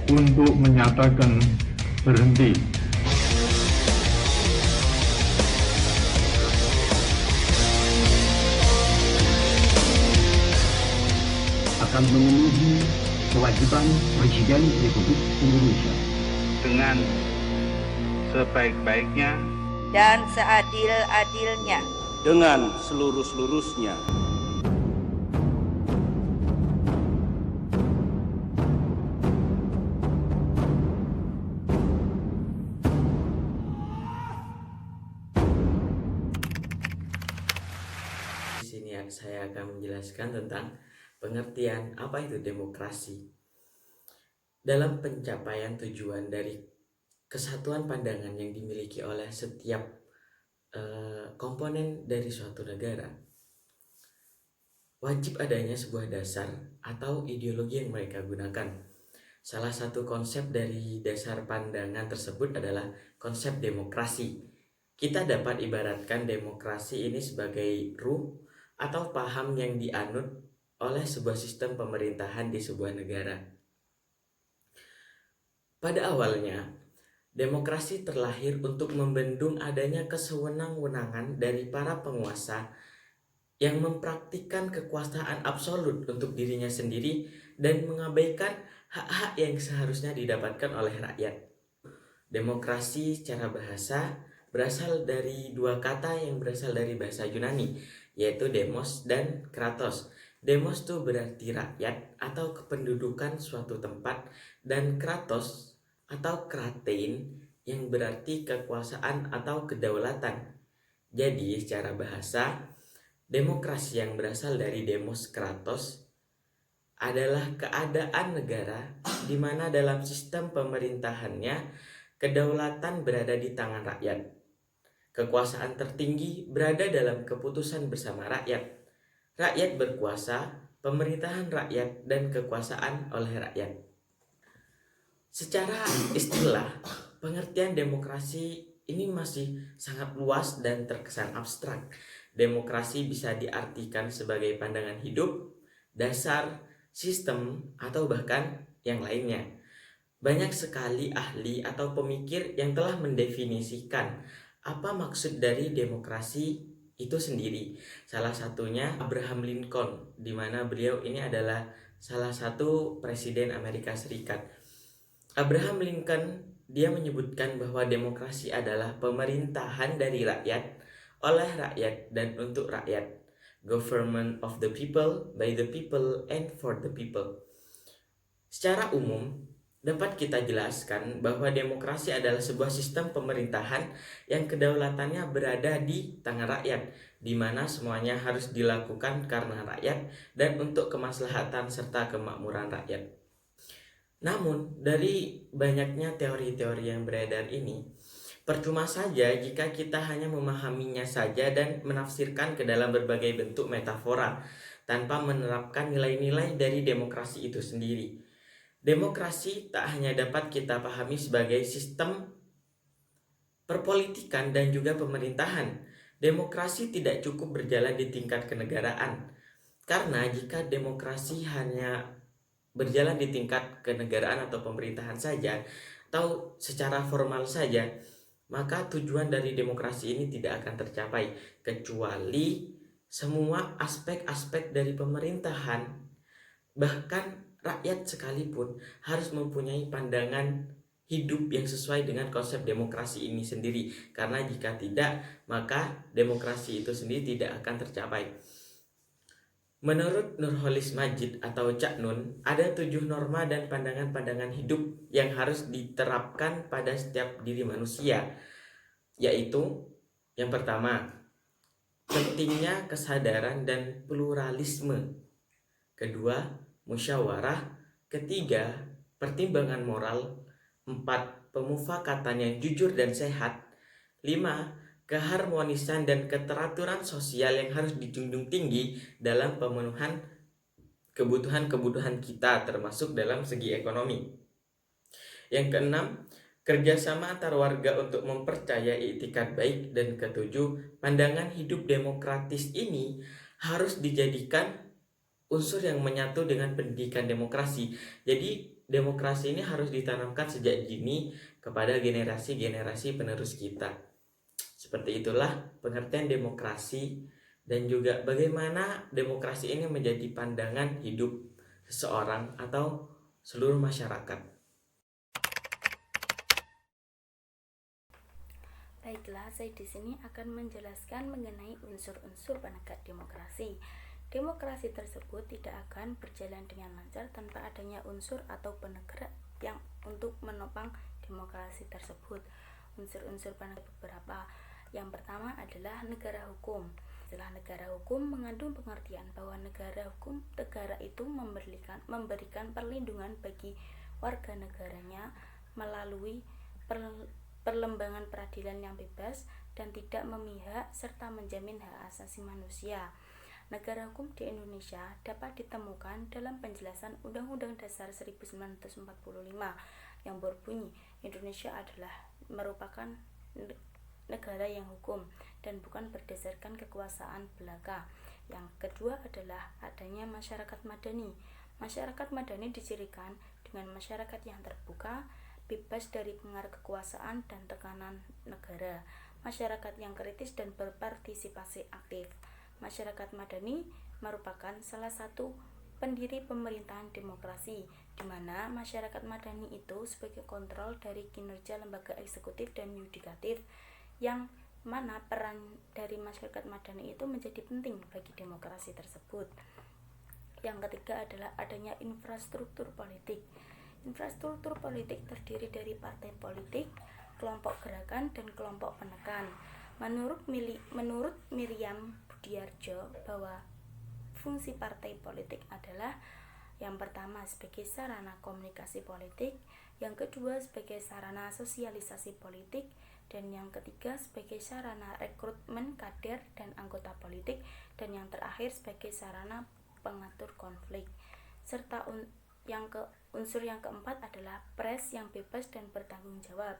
untuk menyatakan berhenti. Akan memenuhi kewajiban Presiden Republik Indonesia dengan sebaik-baiknya dan seadil-adilnya dengan seluruh-seluruhnya. Di sini saya akan menjelaskan tentang pengertian apa itu demokrasi. Dalam pencapaian tujuan dari kesatuan pandangan yang dimiliki oleh setiap komponen dari suatu negara, wajib adanya sebuah dasar atau ideologi yang mereka gunakan. Salah satu konsep dari dasar pandangan tersebut adalah konsep demokrasi. Kita dapat ibaratkan demokrasi ini sebagai ruh atau paham yang dianut oleh sebuah sistem pemerintahan di sebuah negara. Pada awalnya, demokrasi terlahir untuk membendung adanya kesewenang-wenangan dari para penguasa yang mempraktikkan kekuasaan absolut untuk dirinya sendiri dan mengabaikan hak-hak yang seharusnya didapatkan oleh rakyat. Demokrasi secara bahasa berasal dari dua kata yang berasal dari bahasa Yunani, yaitu demos dan kratos. Demos itu berarti rakyat atau kependudukan suatu tempat, dan kratos atau kratein yang berarti kekuasaan atau kedaulatan. Jadi secara bahasa, demokrasi yang berasal dari demos kratos adalah keadaan negara di mana dalam sistem pemerintahannya kedaulatan berada di tangan rakyat. Kekuasaan tertinggi berada dalam keputusan bersama rakyat. Rakyat berkuasa, pemerintahan rakyat, dan kekuasaan oleh rakyat. Secara istilah, pengertian demokrasi ini masih sangat luas dan terkesan abstrak. Demokrasi bisa diartikan sebagai pandangan hidup, dasar, sistem, atau bahkan yang lainnya. Banyak sekali ahli atau pemikir yang telah mendefinisikan apa maksud dari demokrasi itu sendiri. Salah satunya Abraham Lincoln, di mana beliau ini adalah salah satu presiden Amerika Serikat. Abraham Lincoln dia menyebutkan bahwa demokrasi adalah pemerintahan dari rakyat, oleh rakyat, dan untuk rakyat. Government of the people, by the people, and for the people. Secara umum, dapat kita jelaskan bahwa demokrasi adalah sebuah sistem pemerintahan yang kedaulatannya berada di tangan rakyat, di mana semuanya harus dilakukan karena rakyat dan untuk kemaslahatan serta kemakmuran rakyat. Namun, dari banyaknya teori-teori yang beredar ini, percuma saja jika kita hanya memahaminya saja dan menafsirkan ke dalam berbagai bentuk metafora tanpa menerapkan nilai-nilai dari demokrasi itu sendiri. Demokrasi tak hanya dapat kita pahami sebagai sistem perpolitikan dan juga pemerintahan. Demokrasi tidak cukup berjalan di tingkat kenegaraan. Karena jika demokrasi hanya berjalan di tingkat kenegaraan atau pemerintahan saja, atau secara formal saja, maka tujuan dari demokrasi ini tidak akan tercapai, kecuali semua aspek-aspek dari pemerintahan, bahkan rakyat sekalipun, harus mempunyai pandangan hidup yang sesuai dengan konsep demokrasi ini sendiri. Karena jika tidak, maka demokrasi itu sendiri tidak akan tercapai. Menurut Nurholis Majid atau Cak Nun, ada 7 norma dan pandangan-pandangan hidup yang harus diterapkan pada setiap diri manusia, yaitu yang pertama, pentingnya kesadaran dan pluralisme. Kedua, musyawarah. Ketiga, pertimbangan moral. 4, pemufakatan yang jujur dan sehat. 5, keharmonisan dan keteraturan sosial yang harus dijunjung tinggi dalam pemenuhan kebutuhan-kebutuhan kita, termasuk dalam segi ekonomi. Yang keenam, kerjasama antar warga untuk mempercayai itikat baik. Dan ketujuh, pandangan hidup demokratis ini harus dijadikan unsur yang menyatu dengan pendidikan demokrasi. Jadi demokrasi ini harus ditanamkan sejak dini kepada generasi-generasi penerus kita. Seperti itulah pengertian demokrasi dan juga bagaimana demokrasi ini menjadi pandangan hidup seseorang atau seluruh masyarakat. Baiklah, saya di sini akan menjelaskan mengenai unsur-unsur penegak demokrasi. Demokrasi tersebut tidak akan berjalan dengan lancar tanpa adanya unsur atau penegak yang untuk menopang demokrasi tersebut. Unsur-unsur penegak beberapa. Yang pertama adalah negara hukum. Setelah negara hukum mengandung pengertian bahwa negara hukum, negara itu memberikan perlindungan bagi warga negaranya melalui perlembagan peradilan yang bebas dan tidak memihak serta menjamin hak asasi manusia. Negara hukum di Indonesia dapat ditemukan dalam penjelasan Undang-Undang Dasar 1945 yang berbunyi Indonesia merupakan negara yang hukum dan bukan berdasarkan kekuasaan belaka. Yang kedua adalah adanya masyarakat madani. Masyarakat madani dicirikan dengan masyarakat yang terbuka, bebas dari pengaruh kekuasaan dan tekanan negara, masyarakat yang kritis dan berpartisipasi aktif. Masyarakat madani merupakan salah satu pendiri pemerintahan demokrasi, di mana masyarakat madani itu sebagai kontrol dari kinerja lembaga eksekutif dan yudikatif, yang mana peran dari masyarakat madani itu menjadi penting bagi demokrasi tersebut. Yang ketiga adalah adanya infrastruktur politik. Infrastruktur politik terdiri dari partai politik, kelompok gerakan, dan kelompok penekan. Menurut Miriam Budiarjo bahwa fungsi partai politik adalah yang pertama sebagai sarana komunikasi politik, yang kedua sebagai sarana sosialisasi politik, dan yang ketiga sebagai sarana rekrutmen kader dan anggota politik, dan yang terakhir sebagai sarana pengatur konflik. Serta unsur yang keempat adalah pers yang bebas dan bertanggung jawab.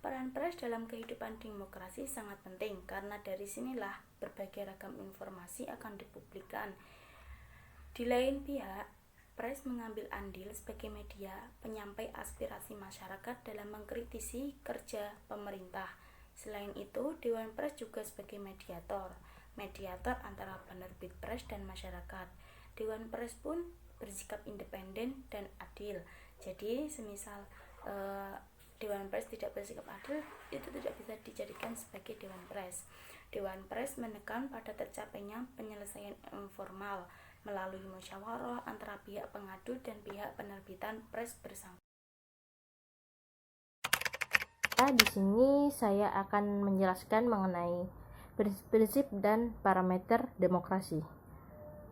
Peran pers dalam kehidupan demokrasi sangat penting karena dari sinilah berbagai ragam informasi akan dipublikkan. Di lain pihak, pers mengambil andil sebagai media penyampai aspirasi masyarakat dalam mengkritisi kerja pemerintah. Selain itu, Dewan Pers juga sebagai mediator antara penerbit pers dan masyarakat. Dewan Pers pun bersikap independen dan adil. Jadi semisal Dewan Pers tidak bersikap adil, itu tidak bisa dijadikan sebagai Dewan Pers. Dewan Pers menekan pada tercapainya penyelesaian informal melalui musyawarah antara pihak pengadu dan pihak penerbitan pers bersama. Di sini saya akan menjelaskan mengenai prinsip-prinsip dan parameter demokrasi.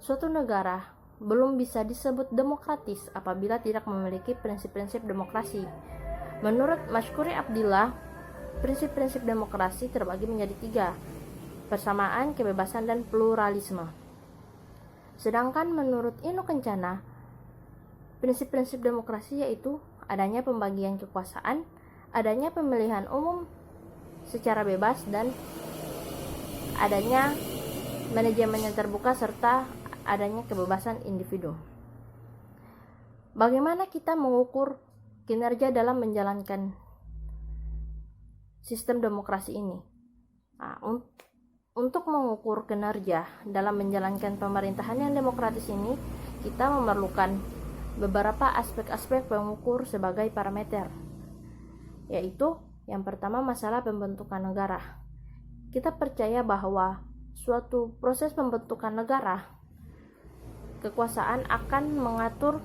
Suatu negara belum bisa disebut demokratis apabila tidak memiliki prinsip-prinsip demokrasi. Menurut Mashkuri Abdillah, prinsip-prinsip demokrasi terbagi menjadi 3, persamaan, kebebasan, dan pluralisme. Sedangkan menurut Inu Kencana, prinsip-prinsip demokrasi yaitu adanya pembagian kekuasaan, adanya pemilihan umum secara bebas, dan adanya manajemen yang terbuka serta adanya kebebasan individu. Bagaimana kita mengukur kinerja dalam menjalankan sistem demokrasi ini? Untuk mengukur kinerja dalam menjalankan pemerintahan yang demokratis ini, kita memerlukan beberapa aspek-aspek pengukur sebagai parameter, yaitu yang pertama masalah pembentukan negara. Kita percaya bahwa suatu proses pembentukan negara, kekuasaan akan mengatur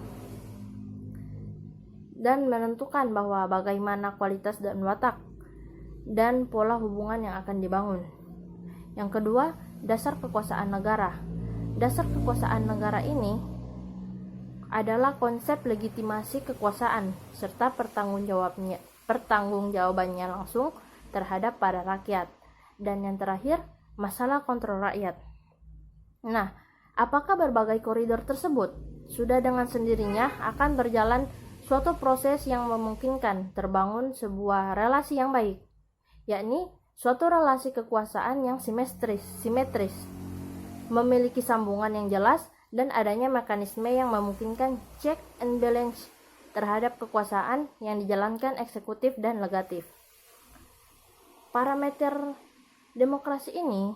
dan menentukan bahwa bagaimana kualitas dan watak dan pola hubungan yang akan dibangun. Yang kedua, dasar kekuasaan negara. Dasar kekuasaan negara ini adalah konsep legitimasi kekuasaan serta pertanggungjawabannya langsung terhadap para rakyat. Dan yang terakhir, masalah kontrol rakyat. Nah, apakah berbagai koridor tersebut sudah dengan sendirinya akan berjalan suatu proses yang memungkinkan terbangun sebuah relasi yang baik, yakni suatu relasi kekuasaan yang simetris, memiliki sambungan yang jelas, dan adanya mekanisme yang memungkinkan check and balance terhadap kekuasaan yang dijalankan eksekutif dan legislatif. Parameter demokrasi ini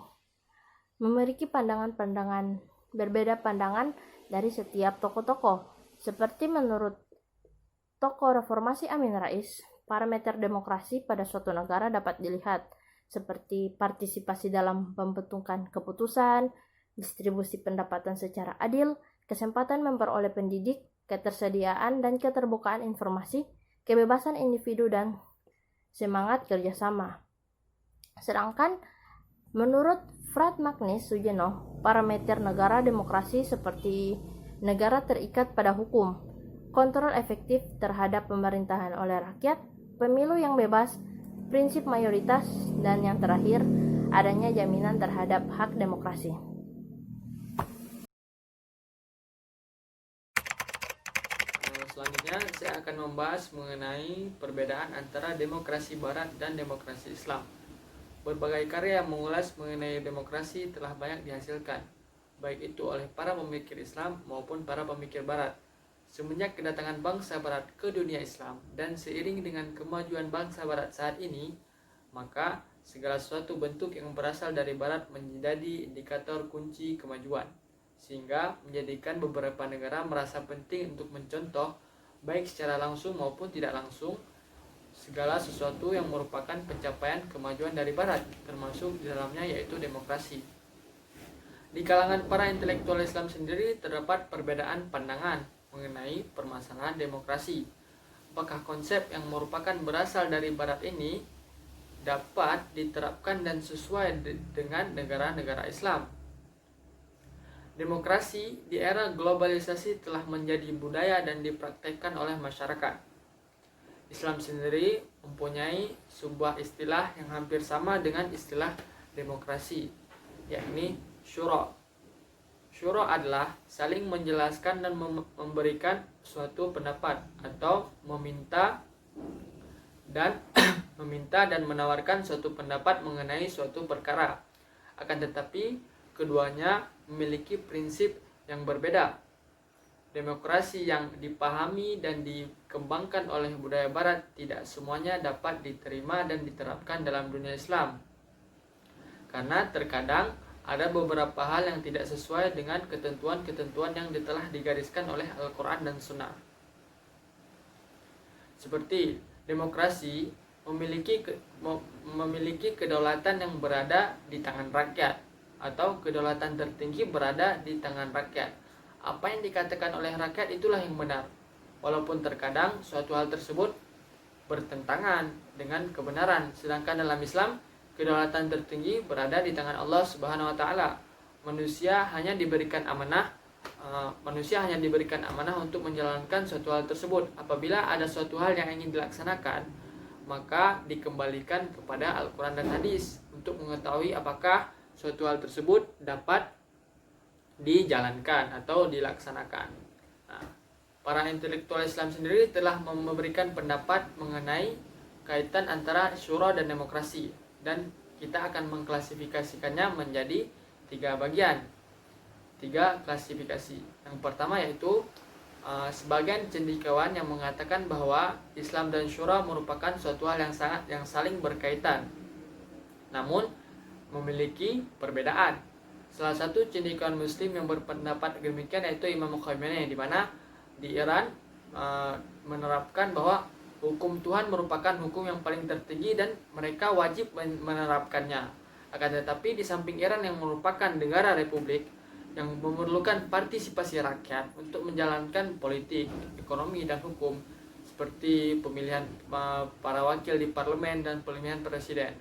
memiliki berbeda pandangan dari setiap tokoh-tokoh. Seperti menurut tokoh reformasi Amin Rais, parameter demokrasi pada suatu negara dapat dilihat seperti partisipasi dalam pembentukan keputusan, distribusi pendapatan secara adil, kesempatan memperoleh pendidik, ketersediaan dan keterbukaan informasi, kebebasan individu dan semangat kerjasama. Sedangkan menurut Fred Magnus Sujeno, parameter negara demokrasi seperti negara terikat pada hukum, kontrol efektif terhadap pemerintahan oleh rakyat, pemilu yang bebas, prinsip mayoritas, dan yang terakhir, adanya jaminan terhadap hak demokrasi. Selanjutnya saya akan membahas mengenai perbedaan antara demokrasi barat dan demokrasi Islam. Berbagai karya yang mengulas mengenai demokrasi telah banyak dihasilkan, baik itu oleh para pemikir Islam maupun para pemikir barat. Semenjak kedatangan bangsa barat ke dunia Islam dan seiring dengan kemajuan bangsa barat saat ini, maka segala sesuatu bentuk yang berasal dari barat menjadi indikator kunci kemajuan, sehingga menjadikan beberapa negara merasa penting untuk mencontoh baik secara langsung maupun tidak langsung segala sesuatu yang merupakan pencapaian kemajuan dari barat, termasuk di dalamnya yaitu demokrasi. Di kalangan para intelektual Islam sendiri terdapat perbedaan pandangan mengenai permasalahan demokrasi. Apakah konsep yang merupakan berasal dari barat ini dapat diterapkan dan sesuai dengan negara-negara Islam? Demokrasi di era globalisasi telah menjadi budaya dan dipraktekkan oleh masyarakat. Islam sendiri mempunyai sebuah istilah yang hampir sama dengan istilah demokrasi, yakni syura. Syura adalah saling menjelaskan dan memberikan suatu pendapat atau meminta dan menawarkan suatu pendapat mengenai suatu perkara. Akan tetapi keduanya memiliki prinsip yang berbeda. Demokrasi yang dipahami dan dikembangkan oleh budaya barat tidak semuanya dapat diterima dan diterapkan dalam dunia Islam. Karena terkadang ada beberapa hal yang tidak sesuai dengan ketentuan-ketentuan yang telah digariskan oleh Al-Quran dan Sunnah. Seperti demokrasi memiliki kedaulatan yang berada di tangan rakyat, atau kedaulatan tertinggi berada di tangan rakyat. Apa yang dikatakan oleh rakyat itulah yang benar, walaupun terkadang suatu hal tersebut bertentangan dengan kebenaran. Sedangkan dalam Islam, kedaulatan tertinggi berada di tangan Allah Subhanahu wa taala. Manusia hanya diberikan amanah untuk menjalankan suatu hal tersebut. Apabila ada suatu hal yang ingin dilaksanakan, maka dikembalikan kepada Al-Quran dan Hadis untuk mengetahui apakah suatu hal tersebut dapat dijalankan atau dilaksanakan. Nah, para intelektual Islam sendiri telah memberikan pendapat mengenai kaitan antara syura dan demokrasi, dan kita akan mengklasifikasikannya menjadi 3 bagian, 3 klasifikasi. Yang pertama yaitu sebagian cendekiawan yang mengatakan bahwa Islam dan syura merupakan suatu hal yang saling berkaitan, namun memiliki perbedaan. Salah satu cendekiawan Muslim yang berpendapat demikian yaitu Imam Khomeini, di mana di Iran menerapkan bahwa hukum Tuhan merupakan hukum yang paling tertinggi dan mereka wajib menerapkannya. Akan tetapi di samping Iran yang merupakan negara republik yang memerlukan partisipasi rakyat untuk menjalankan politik, ekonomi, dan hukum, seperti pemilihan para wakil di parlemen dan pemilihan presiden,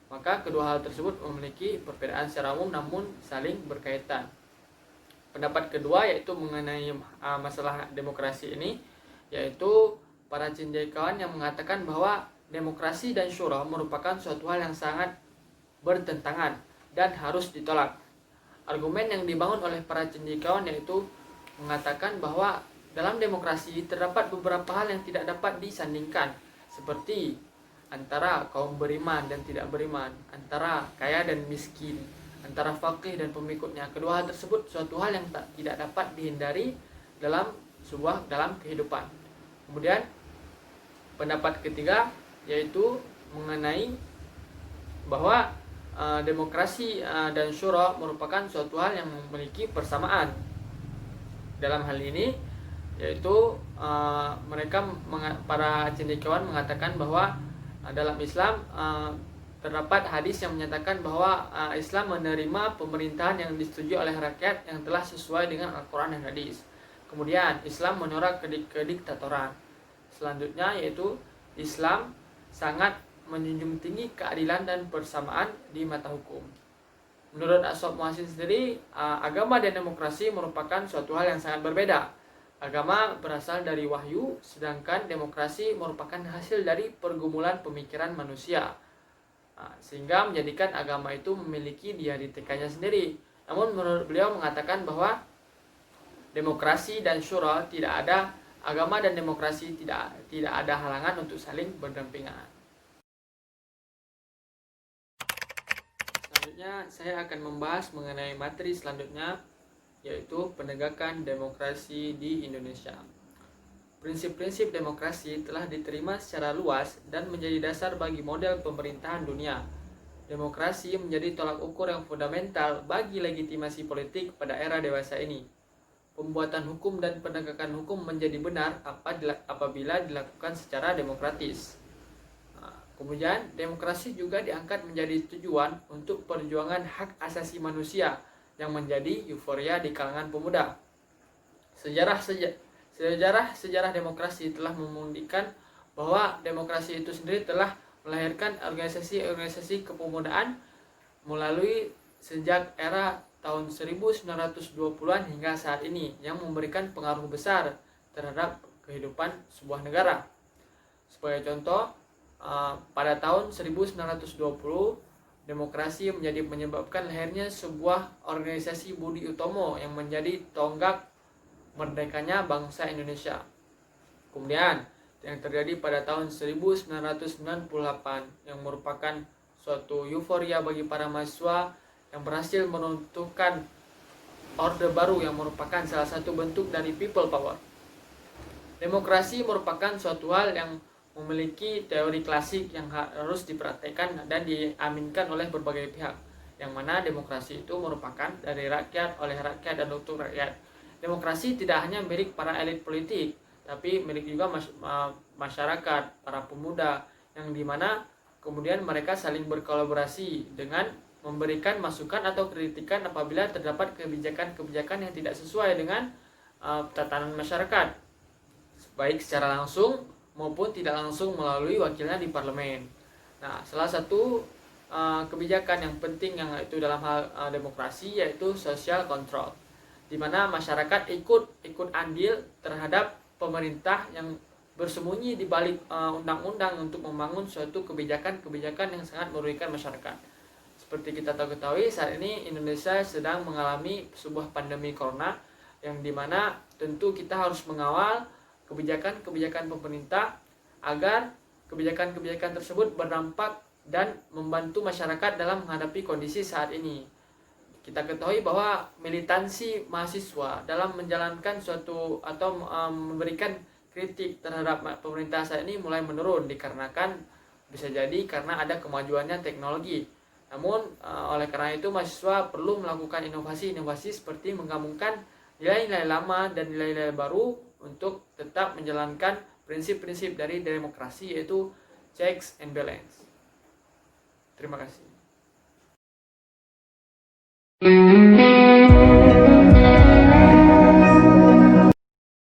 maka kedua hal tersebut memiliki perbedaan secara umum namun saling berkaitan. Pendapat kedua yaitu mengenai masalah demokrasi ini, yaitu para cendekiawan yang mengatakan bahwa demokrasi dan syura merupakan suatu hal yang sangat bertentangan dan harus ditolak. Argumen yang dibangun oleh para cendekiawan yaitu mengatakan bahwa dalam demokrasi terdapat beberapa hal yang tidak dapat disandingkan, seperti antara kaum beriman dan tidak beriman, antara kaya dan miskin, antara faqih dan pengikutnya. Kedua hal tersebut suatu hal yang tidak dapat dihindari dalam kehidupan. Kemudian pendapat ketiga yaitu mengenai bahwa demokrasi dan syura merupakan suatu hal yang memiliki persamaan. Dalam hal ini yaitu para cendekiawan mengatakan bahwa dalam Islam terdapat hadis yang menyatakan bahwa Islam menerima pemerintahan yang disetujui oleh rakyat yang telah sesuai dengan Al-Quran dan hadis. Kemudian Islam menolak kediktatoran. Selanjutnya yaitu Islam sangat menjunjung tinggi keadilan dan persamaan di mata hukum. Menurut Ashab Muhsin sendiri, agama dan demokrasi merupakan suatu hal yang sangat berbeda. Agama berasal dari wahyu, sedangkan demokrasi merupakan hasil dari pergumulan pemikiran manusia. Sehingga menjadikan agama itu memiliki dialektikanya sendiri. Namun menurut beliau mengatakan bahwa demokrasi dan syura tidak ada, agama dan demokrasi tidak ada halangan untuk saling berdampingan. Selanjutnya saya akan membahas mengenai materi selanjutnya, yaitu penegakan demokrasi di Indonesia. Prinsip-prinsip demokrasi telah diterima secara luas dan menjadi dasar bagi model pemerintahan dunia. Demokrasi menjadi tolak ukur yang fundamental bagi legitimasi politik pada era dewasa ini. Pembuatan hukum dan penegakan hukum menjadi benar apabila dilakukan secara demokratis. Kemudian, demokrasi juga diangkat menjadi tujuan untuk perjuangan hak asasi manusia yang menjadi euforia di kalangan pemuda. Sejarah demokrasi telah membuktikan bahwa demokrasi itu sendiri telah melahirkan organisasi-organisasi kepemudaan melalui sejak era tahun 1920-an hingga saat ini yang memberikan pengaruh besar terhadap kehidupan sebuah negara. Sebagai contoh, pada tahun 1920 demokrasi menyebabkan lahirnya sebuah organisasi Budi Utomo yang menjadi tonggak merdekanya bangsa Indonesia. Kemudian yang terjadi pada tahun 1998 yang merupakan suatu euforia bagi para mahasiswa yang berhasil menentukan orde baru yang merupakan salah satu bentuk dari people power. Demokrasi merupakan suatu hal yang memiliki teori klasik yang harus dipraktekkan dan diaminkan oleh berbagai pihak, yang mana demokrasi itu merupakan dari rakyat, oleh rakyat, dan untuk rakyat. Demokrasi tidak hanya milik para elit politik, tapi milik juga masyarakat, para pemuda, yang dimana kemudian mereka saling berkolaborasi dengan memberikan masukan atau kritikan apabila terdapat kebijakan-kebijakan yang tidak sesuai dengan tatanan masyarakat, baik secara langsung maupun tidak langsung melalui wakilnya di parlemen. Nah, salah satu kebijakan yang penting yang itu dalam hal demokrasi yaitu social control, di mana masyarakat ikut andil terhadap pemerintah yang bersembunyi di balik undang-undang untuk membangun suatu kebijakan-kebijakan yang sangat merugikan masyarakat. Seperti kita ketahui, saat ini Indonesia sedang mengalami sebuah pandemi corona yang dimana tentu kita harus mengawal kebijakan-kebijakan pemerintah agar kebijakan-kebijakan tersebut berdampak dan membantu masyarakat dalam menghadapi kondisi saat ini. Kita ketahui bahwa militansi mahasiswa dalam menjalankan suatu atau memberikan kritik terhadap pemerintah saat ini mulai menurun dikarenakan bisa jadi karena ada kemajuannya teknologi. Namun oleh karena itu mahasiswa perlu melakukan inovasi-inovasi seperti menggabungkan nilai-nilai lama dan nilai-nilai baru untuk tetap menjalankan prinsip-prinsip dari demokrasi yaitu checks and balance. Terima kasih.